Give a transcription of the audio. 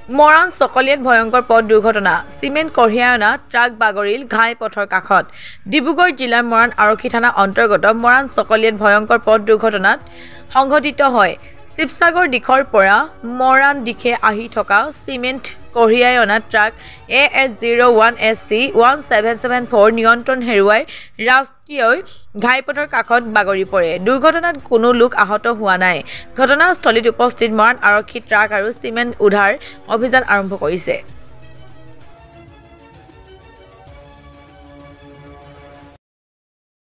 মৰাণ চকলিয়াত ভয়ংকৰ পথ দুৰ্ঘটনা সিমেন্ট কঢ়িয়াই অনা ট্ৰাক বাগৰিল ঘাই পথৰ কাষত ডিব্ৰুগড় জিলাৰ মৰাণ আৰক্ষী থানা অন্তৰ্গত মৰাণ চকলিয়াত ভয়ংকৰ পথ দুৰ্ঘটনাত সংঘটিত হয় শিৱসাগৰ দিশৰ পৰা মৰাণ দিশে আহি থকা সিমেন্ট কঢ়িয়াই অনা ট্ৰাক AS01SC 1774 নিয়ন্ত্ৰণ হেৰুৱাই ৰাষ্ট্ৰীয় ঘাইপথৰ কাষত বাগৰি পৰে দুৰ্ঘটনাত কোনো লোক আহত হোৱা নাই ঘটনাস্থলীত উপস্থিত মৰাণ আৰক্ষী ট্ৰাক আৰু সিমেন্ট উদ্ধাৰ অভিযান আৰম্ভ কৰিছে